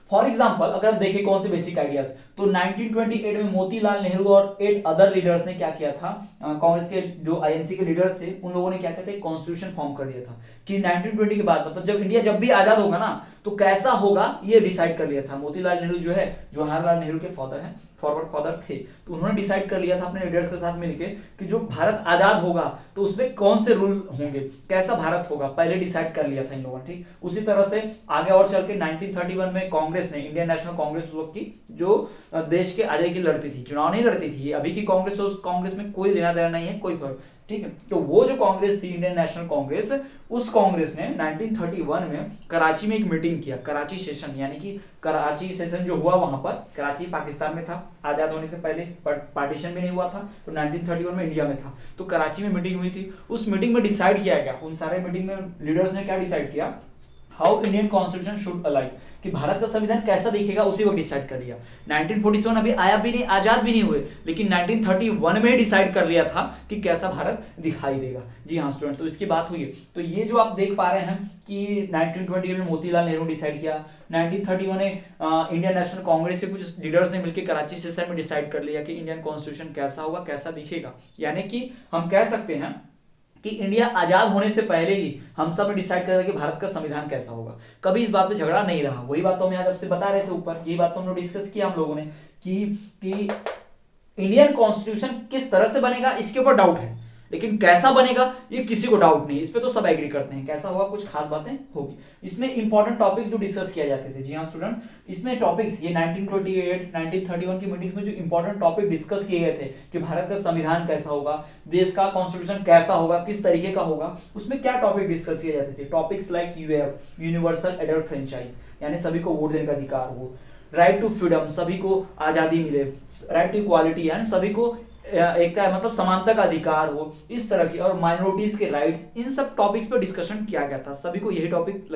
फॉर एग्जाम्पल अगर आप देखें कौन से बेसिक आइडियाज, तो 1928 में मोतीलाल नेहरू और 8 अदर लीडर्स ने क्या किया था, कांग्रेस के जो आईएनसी के लीडर्स थे उन लोगों ने क्या कहते हैं कॉन्स्टिट्यूशन फॉर्म कर दिया था कि 1920 के बाद, मतलब जब इंडिया जब भी आजाद होगा ना तो कैसा होगा ये डिसाइड कर लिया था। मोतीलाल नेहरू जो है जवाहरलाल नेहरू के फादर हैं, फॉरवर्ड फादर थे, तो उन्होंने डिसाइड कर लिया था अपने लीडर्स के साथ मिलकर कि जो भारत आजाद होगा तो उसमें कौन से रूल होंगे, कैसा भारत होगा, पहले डिसाइड कर लिया था इन लोगों ने। ठीक, उसी तरह से आगे और चल के 1931 में कांग्रेस ने, इंडियन नेशनल कांग्रेस उस वक्त की जो देश के आजादी की लड़ती थी, चुनाव नहीं लड़ती थी, अभी की कांग्रेस उस कांग्रेस में कोई लेना देना नहीं है, कोई फर्क। ठीक है, तो वो जो कांग्रेस थी इंडियन नेशनल कांग्रेस, उस कांग्रेस ने 1931 में कराची में एक मीटिंग किया, कराची सेशन, यानी कि कराची सेशन जो हुआ वहां पर, कराची पाकिस्तान में था आजाद होने से पहले, पार्टीशन भी नहीं हुआ था, तो 1931 में इंडिया में था, तो कराची में मीटिंग हुई थी। उस मीटिंग में डिसाइड किया गया, उन सारे मीटिंग में लीडर्स ने क्या डिसाइड किया, how Indian constitution should alike, कि भारत का संविधान कैसा दिखेगा उसी वक्त डिसाइड कर लिया। 1947 अभी आया भी नहीं, आजाद भी नहीं हुए, लेकिन 1931 में डिसाइड कर लिया था कि कैसा भारत दिखाई देगा। जी हाँ स्टूडेंट, तो इसकी बात हुई है। तो ये जो आप देख पा रहे हैं कि 1920 में मोतीलाल नेहरू डिसाइड किया, 1931 में इंडियन नेशनल कांग्रेस से कुछ लीडर्स ने मिलकर कराची सेशन में डिसाइड कर लिया कि इंडियन कॉन्स्टिट्यूशन कैसा होगा, कैसा दिखेगा। यानी कि हम कह सकते हैं कि इंडिया आजाद होने से पहले ही हम सब ने डिसाइड कर कि भारत का संविधान कैसा होगा, कभी इस बात पे झगड़ा नहीं रहा। वही बात तो हम आज आपसे बता रहे थे ऊपर, यही बात तो हमने डिस्कस किया हम लोगों ने कि इंडियन कॉन्स्टिट्यूशन किस तरह से बनेगा इसके ऊपर डाउट है, लेकिन कैसा बनेगा ये किसी को डाउट नहीं, इस पे तो सब एग्री करते हैं, कैसा होगा कुछ खास बातें होगी। इसमें इंपॉर्टेंट टॉपिक जो डिस्कस किया जाते थे, जी हाँ स्टूडेंट्स, इसमें टॉपिक्स ये 1928 1931 की मीटिंग में जो इंपॉर्टेंट टॉपिक डिस्कस किए गए थे कि भारत का संविधान कैसा होगा, देश का कॉन्स्टिट्यूशन कैसा होगा, किस तरीके का होगा, उसमें क्या टॉपिक डिस्कस किए जाते थे। Topics like universal adult franchise, यानी सभी को वोट देने का अधिकार हो, राइट टू फ्रीडम, सभी को आजादी मिले, राइट टू इक्वालिटी, यानी सभी को एक मतलब समानता का अधिकार हो, इस तरह की, और माइनॉरिटीज के राइट्स, इन सब टॉपिक्स पर डिस्कशन किया गया था। सभी को यही टॉपिक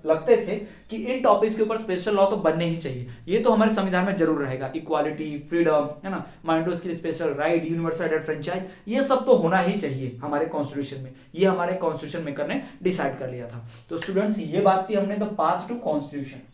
लगते थे कि इन टॉपिक्स के ऊपर स्पेशल लॉ तो बनने ही चाहिए, ये तो हमारे संविधान में जरूर रहेगा, इक्वालिटी, फ्रीडम, है ना, माइनॉरिटीज के लिए special right, universal adult franchise, ये सब तो होना ही चाहिए हमारे कॉन्स्टिट्यूशन में, ये हमारे कॉन्स्टिट्यूशन मेकर ने डिसाइड कर लिया था। तो स्टूडेंट्स ये बात थी हमने द पाथ टू कॉन्स्टिट्यूशन।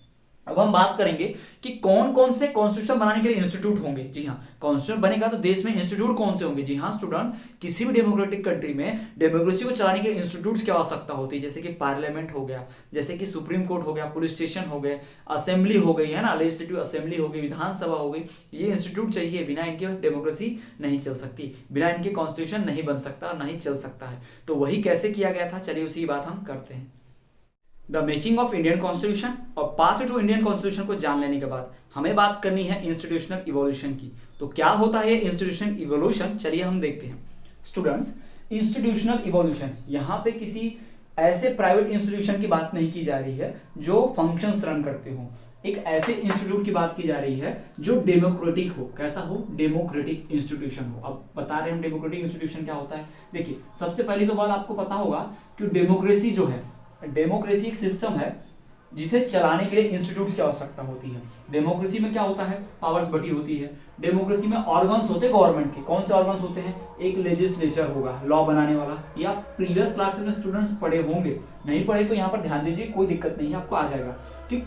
अब हम बात करेंगे कि कौन कौन से कॉन्स्टिट्यूशन बनाने के लिए इंस्टीट्यूट होंगे। जी हाँ, कॉन्स्टिट्यूशन बनेगा तो देश में इंस्टीट्यूट कौन से होंगे। जी हाँ स्टूडेंट, किसी भी डेमोक्रेटिक कंट्री में डेमोक्रेसी को चलाने के इंस्टीट्यूट्स की आवश्यकता होती है, जैसे कि पार्लियामेंट हो गया, जैसे कि सुप्रीम कोर्ट हो गया, पुलिस स्टेशन हो गए, असेंबली हो गई, है ना, लेजिस्लेटिव असेंबली हो गई, विधानसभा हो गई, ये इंस्टीट्यूट चाहिए, बिना इनके डेमोक्रेसी नहीं चल सकती, बिना इनके कॉन्स्टिट्यूशन नहीं बन सकता, नहीं चल सकता है। तो वही कैसे किया गया था, चलिए उसी बात हम करते हैं। The making of Indian constitution और पाथ टू इंडियन कॉन्स्टिट्यूशन को जान लेने के बाद हमें बात करनी है इंस्टीट्यूशनल इवोल्यूशन की। तो क्या होता है इंस्टीट्यूशनल इवोल्यूशन, चलिए हम देखते हैं। स्टूडेंट्स, इंस्टीट्यूशनल इवोल्यूशन, यहाँ पे किसी ऐसे प्राइवेट इंस्टीट्यूशन की बात नहीं की जा रही है जो फंक्शंस रन करते हो, एक ऐसे इंस्टीट्यूट की बात की जा रही है जो डेमोक्रेटिक हो। कैसा हो? डेमोक्रेटिक इंस्टीट्यूशन हो। अब बता रहे हैं हम डेमोक्रेटिक इंस्टीट्यूशन क्या होता है। देखिए, सबसे पहली तो बात आपको पता होगा कि डेमोक्रेसी जो है, डेमोक्रेसी एक सिस्टम है जिसे चलाने के लिए इंस्टीट्यूट्स की आवश्यकता होती है। डेमोक्रेसी में क्या होता है? पावर्स बटी होती है। डेमोक्रेसी में ऑर्गन्स होते हैं गवर्नमेंट के। कौन से ऑर्गन्स होते हैं? एक लेजिस्लेचर होगा, लॉ बनाने वाला। या प्रीवियस क्लासेस में स्टूडेंट्स पढ़े होंगे, नहीं पढ़े तो यहाँ पर ध्यान दीजिए, कोई दिक्कत नहीं है, आपको आ जाएगा कि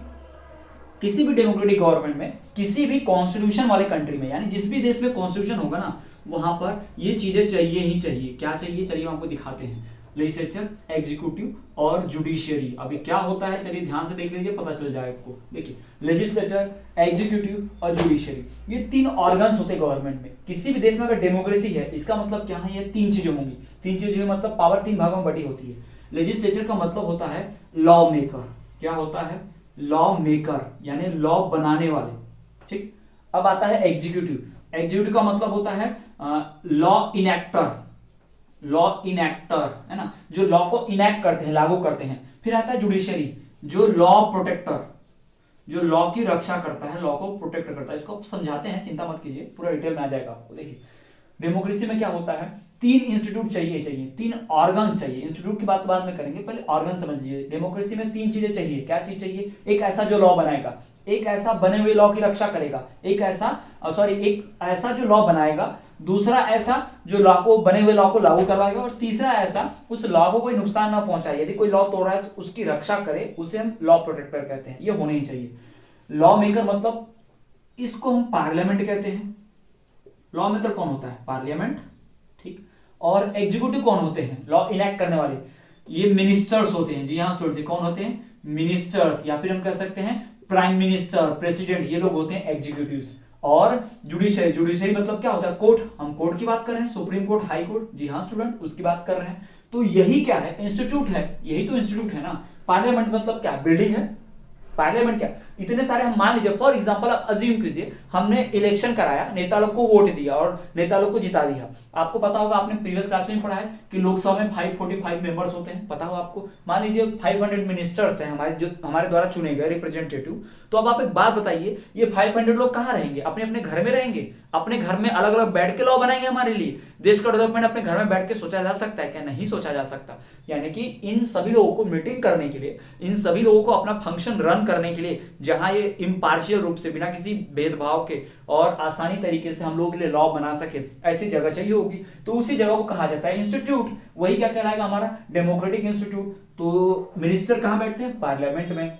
किसी भी डेमोक्रेटिक गवर्नमेंट में, किसी भी कॉन्स्टिट्यूशन वाले कंट्री में, यानी जिस भी देश में कॉन्स्टिट्यूशन होगा ना, वहां पर ये चीजें चाहिए ही चाहिए। क्या चाहिए? चलिए हम आपको दिखाते हैं। लेजिस्लेचर, एग्जीक्यूटिव और जुडिशियरी। अभी क्या होता है, चलिए ध्यान से देख लीजिए, पता चल जाए आपको। देखिए, लेजिस्लेचर, एग्जीक्यूटिव और जुडिशियरी, ये तीन ऑर्गन्स होते हैं गवर्नमेंट में। किसी भी देश में अगर डेमोक्रेसी है, इसका मतलब क्या है? ये तीन चीजें होंगी। तीन चीजें मतलब पावर तीन भागों में बटी होती है। लेजिस्लेचर का मतलब होता है लॉ मेकर। क्या होता है? लॉ मेकर, यानी लॉ बनाने वाले। ठीक। अब आता है एग्जीक्यूटिव। एग्जीक्यूटिव का मतलब होता है लॉ इनेक्टर। लॉ इनेक्टर है ना, जो लॉ को इनेक्ट करते हैं, लागू करते हैं। फिर आता है जुडिशरी, जो लॉ प्रोटेक्टर, जो लॉ की रक्षा करता है, लॉ को प्रोटेक्ट करता है। इसको आप समझाते हैं, चिंता मत कीजिए, पूरा डिटेल में आ जाएगा आपको। देखिए, डेमोक्रेसी में क्या होता है? तीन इंस्टीट्यूट चाहिए, तीन ऑर्गन चाहिए। इंस्टीट्यूट की बात बाद में करेंगे, पहले ऑर्गन समझ लीजिए। डेमोक्रेसी में तीन चीजें चाहिए। क्या चीज चाहिए? एक ऐसा जो लॉ बनाएगा, एक ऐसा बने हुए लॉ की रक्षा करेगा, एक ऐसा जो लॉ बनाएगा, दूसरा ऐसा जो लॉ को, बने हुए लॉ को लागू करवाएगा, और तीसरा ऐसा उस लॉ को कोई नुकसान ना पहुंचाए। यदि कोई लॉ तोड़ रहा है तो उसकी रक्षा करे, उसे हम लॉ प्रोटेक्टर कहते हैं। ये होने ही चाहिए। लॉ मेकर मतलब इसको हम पार्लियामेंट कहते हैं। लॉ मेकर कौन होता है? पार्लियामेंट। ठीक। और एग्जीक्यूटिव कौन होते हैं? लॉ इनेक्ट करने वाले, ये मिनिस्टर्स होते हैं। जी हाँ स्टूडेंट्स, कौन होते हैं? मिनिस्टर्स, या फिर हम कह सकते हैं प्राइम मिनिस्टर, प्रेसिडेंट, ये लोग होते हैं एग्जीक्यूटिव्स। और जुडिशरी, जुडिशरी मतलब क्या होता है? कोर्ट। हम कोर्ट की बात कर रहे हैं, सुप्रीम कोर्ट, हाई कोर्ट। जी हाँ स्टूडेंट, उसकी बात कर रहे हैं। तो यही क्या है? इंस्टीट्यूट है। यही तो इंस्टीट्यूट है ना। पार्लियामेंट मतलब क्या? बिल्डिंग है। पार्लियामेंट क्या? इतने सारे, हम मान लीजिए फॉर एग्जांपल, आप अज्यूम कीजिए हमने इलेक्शन कराया, नेता लोग को वोट दिया और नेता लोग को जिता दिया। आपको पता होगा, आपने प्रीवियस क्लास में पढ़ा है कि लोकसभा में 545 मेंबर्स होते हैं, पता हो आपको। मान लीजिए 500 मिनिस्टर्स हैं हमारे, जो हमारे द्वारा चुने गए रिप्रेजेंटेटिव। तो अब आप एक बात बताइए, ये 500 लोग कहाँ रहेंगे? अपने अपने घर में रहेंगे, अपने घर में अलग अलग बैठ के लॉ बनाएंगे हमारे लिए। देश का डेवलपमेंट अपने घर में बैठ के सोचा जा सकता है क्या? नहीं सोचा जा सकता। यानी कि इन सभी लोगों को मीटिंग करने के लिए, इन सभी लोगों को अपना फंक्शन रन करने के लिए, जहां ये इम्पार्शियल रूप से, बिना किसी भेदभाव के और आसानी तरीके से हम लोगों के लिए लॉ बना सके, ऐसी जगह चाहिए होगी। तो उसी जगह को कहा जाता है इंस्टीट्यूट। वही क्या कहलाएगा? हमारा डेमोक्रेटिक इंस्टीट्यूट। तो मिनिस्टर कहां बैठते हैं? पार्लियामेंट में।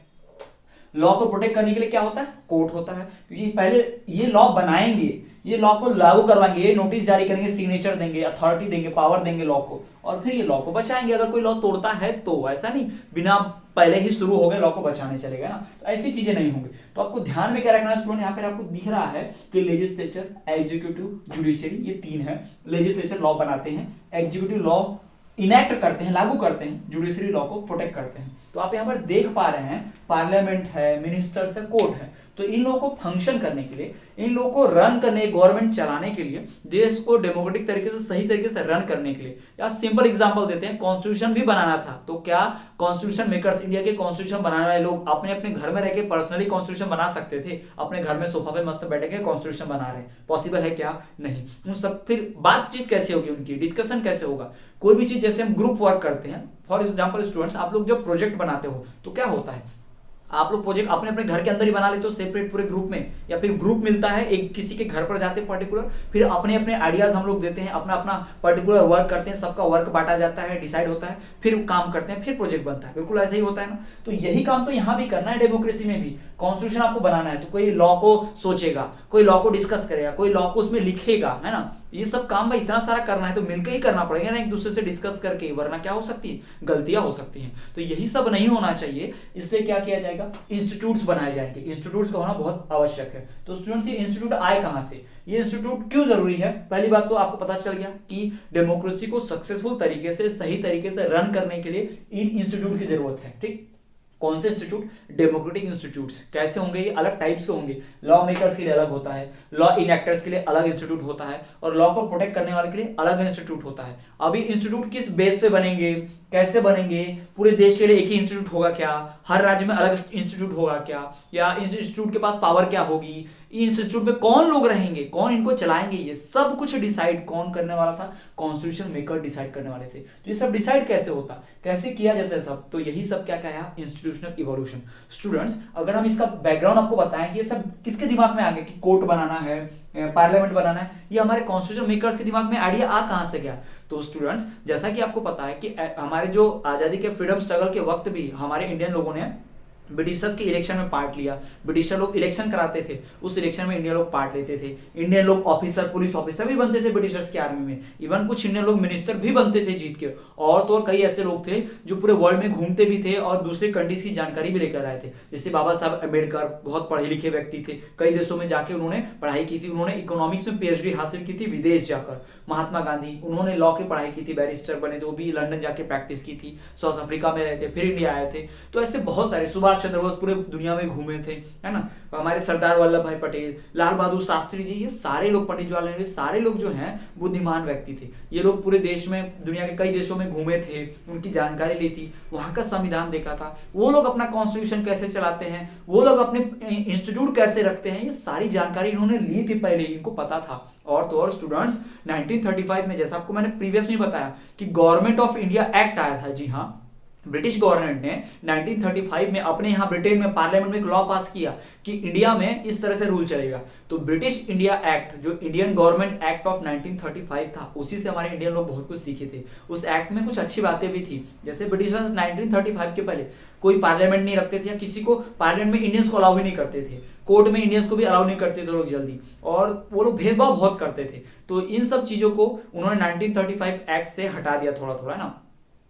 लॉ को प्रोटेक्ट करने के लिए क्या होता है? कोर्ट होता है। क्योंकि पहले ये लॉ बनाएंगे, ये लॉ को लागू करवाएंगे, ये नोटिस जारी करेंगे, सिग्नेचर देंगे, अथॉरिटी देंगे, पावर देंगे लॉ को, और फिर ये लॉ को बचाएंगे। अगर कोई लॉ तोड़ता है तो, ऐसा नहीं बिना पहले ही शुरू हो गए लॉ को बचाने चलेगा ना, तो ऐसी चीजें नहीं होंगी। तो आपको ध्यान में क्या रखना है स्टूडेंट? यहाँ पे आपको दिख रहा है कि लेजिस्लेचर, एग्जीक्यूटिव, जुडिशरी, ये तीन है। लेजिस्लेचर लॉ बनाते हैं, एग्जीक्यूटिव लॉ इनेक्ट करते हैं, लागू करते हैं, जुडिशरी लॉ को प्रोटेक्ट करते हैं। तो आप यहाँ पर देख पा रहे हैं, पार्लियामेंट है, मिनिस्टर्स है, कोर्ट है। तो इन लोगों को फंक्शन करने के लिए, इन लोगों को रन करने, गवर्नमेंट चलाने के लिए, देश को डेमोक्रेटिक तरीके से, सही तरीके से रन करने के लिए, या सिंपल एग्जांपल देते हैं, कॉन्स्टिट्यूशन भी बनाना था। तो क्या कॉन्स्टिट्यूशन मेकर्स, इंडिया के कॉन्स्टिट्यूशन बनाने वाले लोग अपने अपने घर में रह के पर्सनली कॉन्स्टिट्यूशन बना सकते थे? अपने घर में सोफा पे मस्त बैठ के कॉन्स्टिट्यूशन बना रहे हैं, पॉसिबल है क्या? नहीं। उन सब फिर बातचीत कैसे होगी उनकी, डिस्कशन कैसे होगा? कोई भी चीज, जैसे हम ग्रुप वर्क करते हैं, फॉर एग्जाम्पल स्टूडेंट्स, आप लोग जब प्रोजेक्ट बनाते हो तो क्या होता है? आप लोग प्रोजेक्ट अपने अपने घर के अंदर ही बना लेते हो, सेपरेट पूरे ग्रुप में, या फिर ग्रुप मिलता है, एक किसी के घर पर जाते हैं पर्टिकुलर, फिर अपने अपने आइडियाज हम लोग देते हैं, अपना अपना पर्टिकुलर वर्क करते हैं, सबका वर्क बांटा जाता है, डिसाइड होता है, फिर काम करते हैं, फिर प्रोजेक्ट बनता है। बिल्कुल ऐसा ही होता है ना। तो यही काम तो यहाँ भी करना है, डेमोक्रेसी में भी। कॉन्स्टिट्यूशन आपको बनाना है तो कोई लॉ को सोचेगा, कोई लॉ को डिस्कस करेगा, कोई लॉ को उसमें लिखेगा, है ना। ये सब काम भाई इतना सारा करना है तो मिलकर ही करना पड़ेगा ना, एक दूसरे से डिस्कस करके, वरना क्या हो सकती है? गलतियां हो सकती हैं। तो यही सब नहीं होना चाहिए, इसलिए क्या किया जाएगा? इंस्टीट्यूट्स बनाए जाएंगे। इंस्टीट्यूट्स का होना बहुत आवश्यक है। तो स्टूडेंट्स, ये इंस्टीट्यूट आए कहां से? ये इंस्टीट्यूट क्यों जरूरी है? पहली बात तो आपको पता चल गया कि डेमोक्रेसी को सक्सेसफुल तरीके से, सही तरीके से रन करने के लिए इन इंस्टीट्यूट की जरूरत है। ठीक। कौन से इंस्टीट्यूट? Democratic institutes. कैसे होंगे ये? अलग टाइप्स के होंगे। लॉ मेकर्स के लिए अलग होता है, लॉ इनएक्टर्स के लिए अलग इंस्टीट्यूट होता है, और लॉ को प्रोटेक्ट करने वाले के लिए अलग इंस्टीट्यूट होता है। अभी इंस्टीट्यूट किस बेस पे बनेंगे, कैसे बनेंगे, पूरे देश के लिए एक ही इंस्टीट्यूट होगा क्या, हर राज्य में अलग इंस्टीट्यूट होगा क्या, या इस इंस्टीट्यूट के पास पावर क्या होगी, इंस्टीट्यूट में कौन लोग रहेंगे, कौन इनको चलाएंगे, ये सब कुछ डिसाइड कौन करने वाला था? कॉन्स्टिट्यूशन मेकर डिसाइड करने वाले थे। तो ये सब डिसाइड कैसे होता, कैसे किया जाता है सब? तो यही सब क्या कहा? Institutional evolution. स्टूडेंट्स, अगर हम इसका बैकग्राउंड आपको बताएं कि ये सब किसके दिमाग में आ गया कि कोर्ट बनाना है, पार्लियामेंट बनाना है, ये हमारे कॉन्स्टिट्यूशन मेकर्स के दिमाग में आइडिया आ कहां से गया? तो स्टूडेंट्स, जैसा कि आपको पता है कि हमारे जो आजादी के फ्रीडम स्ट्रगल के वक्त भी हमारे इंडियन लोगों ने ब्रिटिशर्स के इलेक्शन में पार्ट लिया। ब्रिटिशर लोग इलेक्शन कराते थे, उस इलेक्शन में इंडियन लोग पार्ट लेते थे। इंडियन लोग ऑफिसर, पुलिस ऑफिसर भी बनते थे ब्रिटिशर्स की आर्मी में। इवन कुछ इंडियन लोग मिनिस्टर भी बनते थे जीत के। और तो और कई ऐसे लोग थे जो पूरे वर्ल्ड में घूमते भी थे और दूसरे कंट्रीज की जानकारी भी लेकर आए थे। जैसे बाबा साहब अम्बेडकर, बहुत पढ़े लिखे व्यक्ति थे, कई देशों में जाके उन्होंने पढ़ाई की थी। उन्होंने इकोनॉमिक्स में PhD हासिल की थी विदेश जाकर। महात्मा गांधी, उन्होंने लॉ की पढ़ाई की थी, बैरिस्टर बने थे, वो भी लंदन जाके प्रैक्टिस की थी, साउथ अफ्रीका में रहे थे, फिर इंडिया आए थे। तो ऐसे बहुत सारे, सुभाष चंद्र बोस पूरे दुनिया में घूमे थे, है ना। हमारे सरदार वल्लभ भाई पटेल, लाल बहादुर शास्त्री जी, ये सारे लोग, पंडित जवाहरलाल नेहरू, सारे लोग जो हैं बुद्धिमान व्यक्ति थे। ये लोग पूरे देश में, दुनिया के कई देशों में घूमे थे, उनकी जानकारी ली थी, वहां का संविधान देखा था, वो लोग अपना कॉन्स्टिट्यूशन कैसे चलाते हैं, वो लोग अपने इंस्टीट्यूट कैसे रखते हैं, ये सारी जानकारी इन्होंने ली थी पहले, इनको पता था। और तो और स्टूडेंट्स, 1935 में, जैसा आपको मैंने प्रीवियस में बताया कि गवर्नमेंट ऑफ इंडिया एक्ट आया था। जी हाँ, ब्रिटिश गवर्नमेंट ने 1935 में अपने यहाँ ब्रिटेन में पार्लियामेंट में एक लॉ पास किया कि इंडिया में इस तरह से रूल चलेगा। तो ब्रिटिश इंडिया एक्ट, जो इंडियन गवर्नमेंट एक्ट ऑफ 1935 था, उसी से हमारे इंडियन लोग बहुत कुछ सीखे थे। उस एक्ट में कुछ अच्छी बातें भी थी। जैसे ब्रिटिशर्स 1935 के पहले कोई पार्लियामेंट नहीं रखते थे, या किसी को पार्लियामेंट में इंडियंस को अलाउ ही नहीं करते थे। कोर्ट में इंडियंस को भी अलाउ नहीं करते थे लोग जल्दी, और वो लोग भेदभाव बहुत करते थे। तो इन सब चीजों को उन्होंने 1935 एक्ट से हटा दिया थोड़ा थोड़ा, है ना।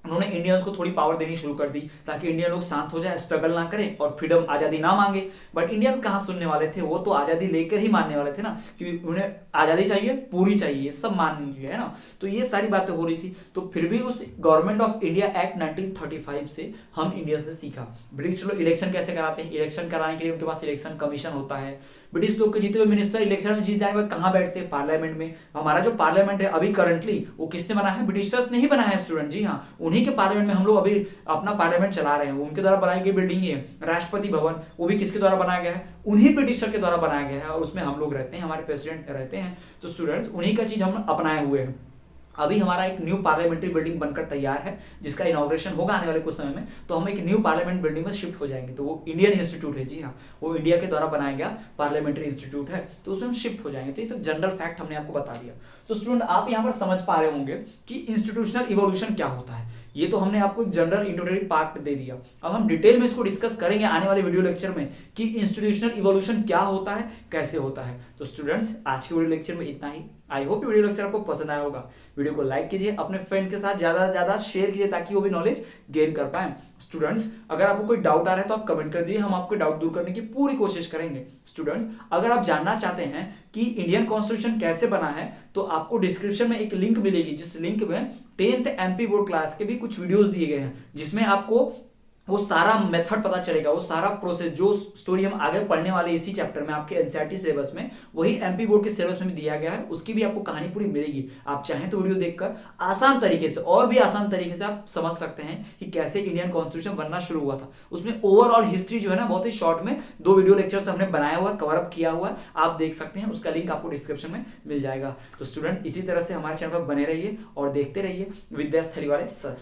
उन्होंने इंडियंस को थोड़ी पावर देनी शुरू कर दी ताकि इंडियन लोग शांत हो जाए, स्ट्रगल ना करें और फ्रीडम, आजादी ना मांगे। बट इंडियंस कहां सुनने वाले थे, वो तो आजादी लेकर ही मानने वाले थे ना, कि उन्हें आजादी चाहिए, पूरी चाहिए, सब मान लीजिए, है ना। तो ये सारी बातें हो रही थी। तो फिर भी उस गवर्नमेंट ऑफ इंडिया एक्ट 1935 से हम इंडियंस ने सीखा। ब्रिटिश लोग इलेक्शन कैसे कराते हैं, इलेक्शन कराने के लिए उनके पास इलेक्शन कमीशन होता है। ब्रिटिश लोग के जीते हुए मिनिस्टर इलेक्शन में जीत जाने के बाद कहां बैठते हैं? पार्लियामेंट में। हमारा जो पार्लियामेंट है अभी करंटली, वो किसने बना है? ब्रिटिशर्स ने ही बनाया है स्टूडेंट। जी हाँ, उन्हीं के पार्लियामेंट में हम लोग अभी अपना पार्लियामेंट चला रहे हैं। उनके द्वारा बनाई गई बिल्डिंग है राष्ट्रपति भवन, वो भी किसके द्वारा बनाया गया है? उन्हीं ब्रिटिशर के द्वारा बनाया गया है, और उसमें हम लोग रहते हैं, हमारे प्रेसिडेंट रहते हैं। तो स्टूडेंट्स, उन्हीं का चीज हम अपनाए हुए हैं। अभी हमारा एक न्यू पार्लियामेंट्री बिल्डिंग बनकर तैयार है, जिसका इनॉग्रेशन होगा आने वाले कुछ समय में। तो हम एक न्यू पार्लियामेंट बिल्डिंग में शिफ्ट हो जाएंगे। तो वो इंडियन इंस्टीट्यूट है। जी हाँ, वो इंडिया के द्वारा बनाया गया पार्लियामेंट्री इंस्टीट्यूट है, तो उसमें हम शिफ्ट हो जाएंगे। तो ये तो जनरल फैक्ट हमने आपको बता दिया। तो स्टूडेंट, आप यहाँ पर समझ पा रहे होंगे कि इंस्टीट्यूशनल इवोल्यूशन क्या होता है। ये तो हमने आपको एक जनरल इंट्रोडक्टरी पार्ट दे दिया। अब हम डिटेल में इसको डिस्कस करेंगे आने वाले वीडियो लेक्चर में कि इंस्टीट्यूशनल इवोल्यूशन क्या होता है, कैसे होता है। तो स्टूडेंट्स, आज के वीडियो लेक्चर में इतना ही। आई होप वीडियो लेक्चर आपको पसंद आया होगा। वीडियो को लाइक कीजिए, अपने फ्रेंड के साथ ज्यादा से ज्यादा शेयर कीजिए ताकि वो भी नॉलेज गेन कर पाए। स्टूडेंट्स, अगर आपको कोई डाउट आ रहा है तो आप कमेंट कर दीजिए, हम आपके डाउट दूर करने की पूरी कोशिश करेंगे। स्टूडेंट्स, अगर आप जानना चाहते हैं कि इंडियन कॉन्स्टिट्यूशन कैसे बना है, तो आपको डिस्क्रिप्शन में एक लिंक मिलेगी, जिस लिंक में 10th MP बोर्ड क्लास के भी कुछ वीडियोस दिए गए हैं, जिसमें आपको वो सारा मेथड पता चलेगा, वो सारा प्रोसेस, जो स्टोरी हम आगे पढ़ने वाले इसी चैप्टर में आपके एनसीईआरटी सिलेबस में, वही MP बोर्ड के सिलेबस में भी दिया गया है। उसकी भी आपको कहानी पूरी मिलेगी। आप चाहें तो वीडियो देखकर आसान तरीके से, और भी आसान तरीके से आप समझ सकते हैं कि कैसे इंडियन कॉन्स्टिट्यूशन बनना शुरू हुआ था। उसमें ओवरऑल हिस्ट्री जो है ना, बहुत ही शॉर्ट में 2 वीडियो लेक्चर तो हमने बनाया हुआ, कवर अप किया हुआ, आप देख सकते हैं। उसका लिंक आपको डिस्क्रिप्शन में मिल जाएगा। तो स्टूडेंट, इसी तरह से हमारे चैनल पर बने रहिए और देखते रहिए विद्यास्थली वाले सर।